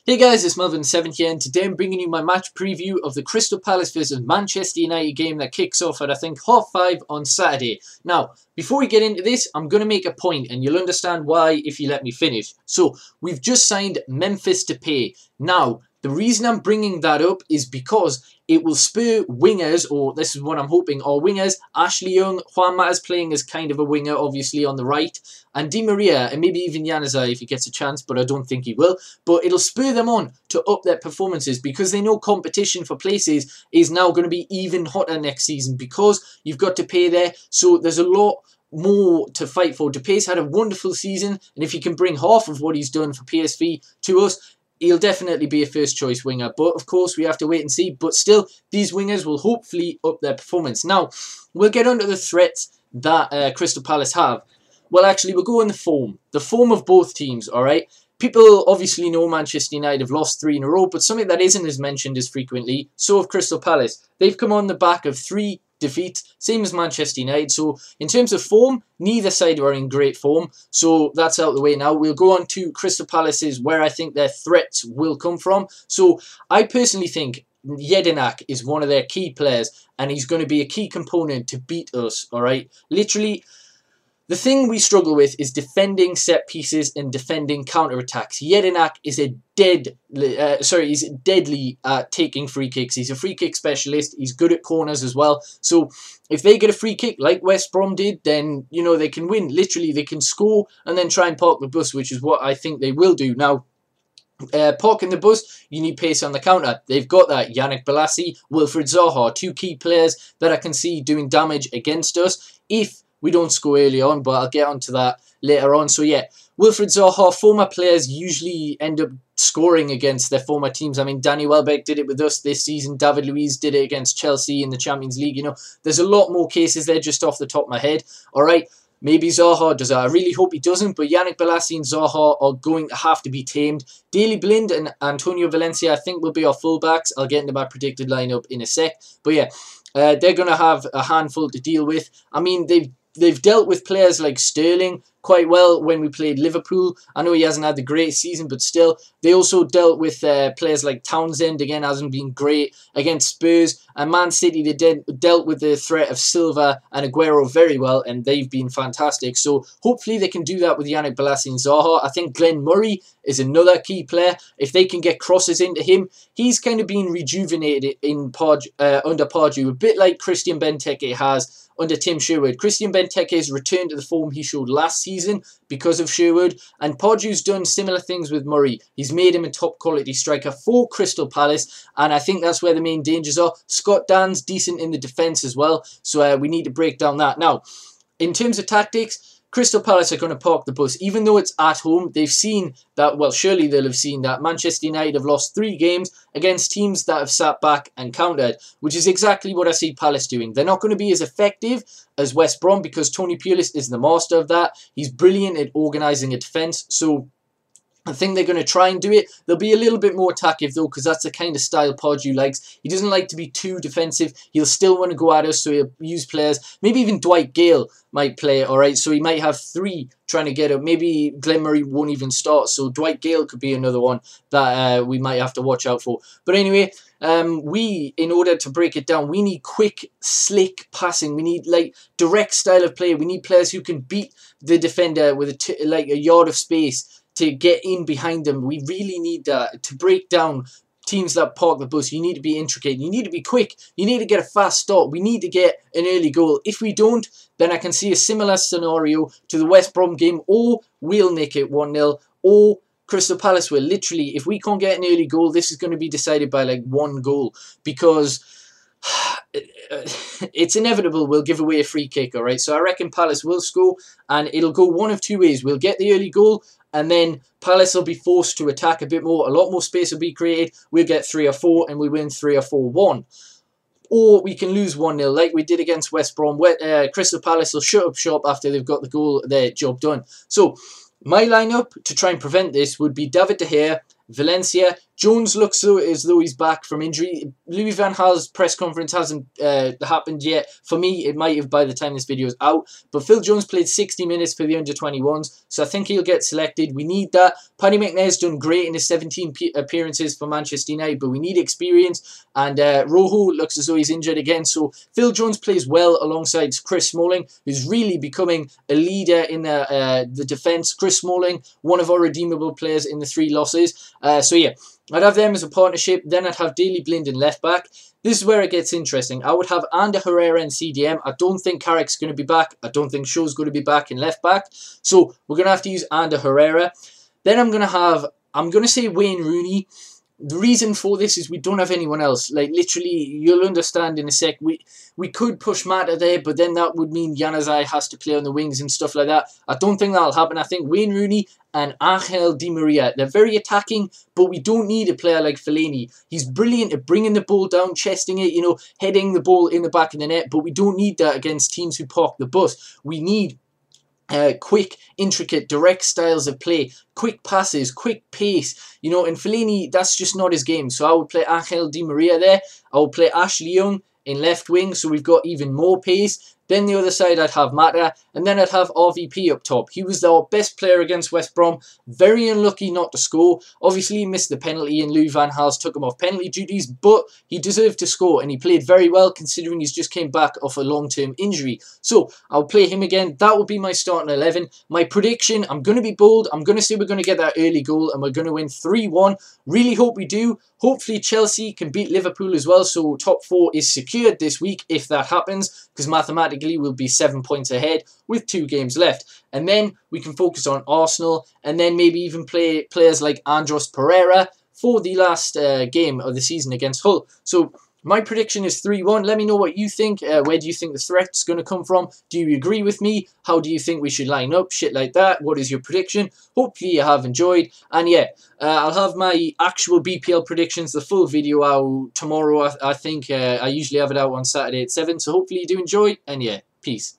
Hey guys, it's Melvin7 here, and today I'm bringing you my match preview of the Crystal Palace vs Manchester United game that kicks off at I think 5:30 on Saturday. Now, before we get into this, I'm going to make a point and you'll understand why if you let me finish. So, we've just signed Memphis Depay. Now, the reason I'm bringing that up is because it will spur wingers, or this is what I'm hoping, or wingers, Ashley Young, Juan Mata's playing as kind of a winger, obviously on the right, and Di Maria, and maybe even Januzaj if he gets a chance, but I don't think he will. But it'll spur them on to up their performances because they know competition for places is now going to be even hotter next season because you've got Depay there, so there's a lot more to fight for. Depay's had a wonderful season, and if he can bring half of what he's done for PSV to us, he'll definitely be a first choice winger. But of course, we have to wait and see. But still, these wingers will hopefully up their performance. Now, we'll get onto the threats that Crystal Palace have. Well, actually, we'll go on the form. The form of both teams, all right? People obviously know Manchester United have lost 3 in a row, but something that isn't as mentioned as frequently, so have Crystal Palace. They've come on the back of 3 defeats, same as Manchester United. So in terms of form, neither side are in great form. So that's out of the way now. We'll go on to Crystal Palace's, where I think their threats will come from. So I personally think Jedinak is one of their key players, and he's going to be a key component to beat us, all right? Literally, the thing we struggle with is defending set pieces and defending counter-attacks. Jedinak is he's deadly at taking free kicks. He's a free kick specialist. He's good at corners as well. So if they get a free kick like West Brom did, then, you know, they can win. Literally, they can score and then try and park the bus, which is what I think they will do. Now, parking the bus, you need pace on the counter. They've got that. Yannick Bolasie, Wilfried Zaha, 2 key players that I can see doing damage against us if we don't score early on, but I'll get onto that later on. So yeah, Wilfried Zaha, former players usually end up scoring against their former teams. I mean, Danny Welbeck did it with us this season. David Luiz did it against Chelsea in the Champions League. You know, there's a lot more cases there just off the top of my head. All right, maybe Zaha does that. I really hope he doesn't, but Yannick Bolasie and Zaha are going to have to be tamed. Daley Blind and Antonio Valencia, I think, will be our fullbacks. I'll get into my predicted lineup in a sec. But yeah, they're going to have a handful to deal with. I mean, they've dealt with players like Sterling quite well when we played Liverpool. I know he hasn't had the greatest season, but still, they also dealt with players like Townsend. Again, hasn't been great against Spurs. And Man City, they dealt with the threat of Silva and Aguero very well, and they've been fantastic. So hopefully they can do that with Yannick Bolasie and Zaha. I think Glenn Murray is another key player. If they can get crosses into him, he's kind of been rejuvenated in under Pardew, a bit like Christian Benteke has under Tim Sherwood. Christian Benteke has returned to the form he showed last season because of Sherwood, and Pardew's done similar things with Murray. He's made him a top quality striker for Crystal Palace, and I think that's where the main dangers are. Scott Dan's decent in the defence as well, so we need to break down that. Now, in terms of tactics, Crystal Palace are going to park the bus. Even though it's at home, they've seen that, well, surely they'll have seen that Manchester United have lost 3 games against teams that have sat back and countered, which is exactly what I see Palace doing. They're not going to be as effective as West Brom because Tony Pulis is the master of that. He's brilliant at organising a defence, so I think they're going to try and do it. They'll be a little bit more attackive though, because that's the kind of style Pardew likes. He doesn't like to be too defensive. He'll still want to go at us, so he'll use players. Maybe even Dwight Gale might play, all right? So he might have 3 trying to get up. Maybe Glenn Murray won't even start, so Dwight Gale could be another one that we might have to watch out for. But anyway, in order to break it down, we need quick, slick passing. We need like direct style of play. We need players who can beat the defender with like a yard of space to get in behind them. We really need that to break down teams that park the bus. You need to be intricate. You need to be quick. You need to get a fast start. We need to get an early goal. If we don't, then I can see a similar scenario to the West Brom game, or we'll nick it 1-0, or Crystal Palace will. Literally, if we can't get an early goal, this is going to be decided by like 1 goal because it's inevitable we'll give away a free kick, all right? So I reckon Palace will score, and it'll go one of 2 ways. We'll get the early goal, and then Palace will be forced to attack a bit more. A lot more space will be created. We'll get 3 or 4, and we win 3 or 4-1. Or we can lose 1-0 like we did against West Brom. Crystal Palace will shut up shop after they've got the goal, their job done. So my lineup to try and prevent this would be David De Gea, Valencia, Jones looks as though he's back from injury. Louis van Gaal's press conference hasn't happened yet. For me, it might have by the time this video is out. But Phil Jones played 60 minutes for the under-21s, so I think he'll get selected. We need that. Paddy McNair's done great in his 17 appearances for Manchester United, but we need experience. And Rojo looks as though he's injured again. So Phil Jones plays well alongside Chris Smalling, who's really becoming a leader in the defence. Chris Smalling, one of our redeemable players in the 3 losses. So yeah, I'd have them as a partnership. Then I'd have Daley Blind in left back. This is where it gets interesting. I would have Ander Herrera in CDM. I don't think Carrick's going to be back. I don't think Shaw's going to be back in left back. So we're going to have to use Ander Herrera. Then I'm going to say Wayne Rooney. The reason for this is we don't have anyone else. Like, literally, you'll understand in a sec. We could push Mata there, but then that would mean Januzaj has to play on the wings and stuff like that. I don't think that'll happen. I think Wayne Rooney and Angel Di Maria, they're very attacking, but we don't need a player like Fellaini. He's brilliant at bringing the ball down, chesting it, you know, heading the ball in the back of the net, but we don't need that against teams who park the bus. We need quick, intricate, direct styles of play, quick passes, quick pace, you know, and Fellaini, that's just not his game. So I would play Angel Di Maria there. I would play Ashley Young in left wing, so we've got even more pace. Then the other side, I'd have Mata, and then I'd have RVP up top. He was our best player against West Brom. Very unlucky not to score. Obviously, he missed the penalty, and Louis van Gaal took him off penalty duties, but he deserved to score, and he played very well, considering he's just came back off a long-term injury. So, I'll play him again. That will be my starting 11. My prediction, I'm going to be bold. I'm going to say we're going to get that early goal, and we're going to win 3-1. Really hope we do. Hopefully, Chelsea can beat Liverpool as well, so top 4 is secured this week, if that happens, because mathematically, we'll be 7 points ahead with 2 games left. And then we can focus on Arsenal and then maybe even play players like Andros Pereira for the last game of the season against Hull. So my prediction is 3-1. Let me know what you think. Where do you think the threat's going to come from? Do you agree with me? How do you think we should line up? Shit like that. What is your prediction? Hopefully you have enjoyed. And yeah, I'll have my actual BPL predictions, the full video out tomorrow. I think I usually have it out on Saturday at 7. So hopefully you do enjoy. And yeah, peace.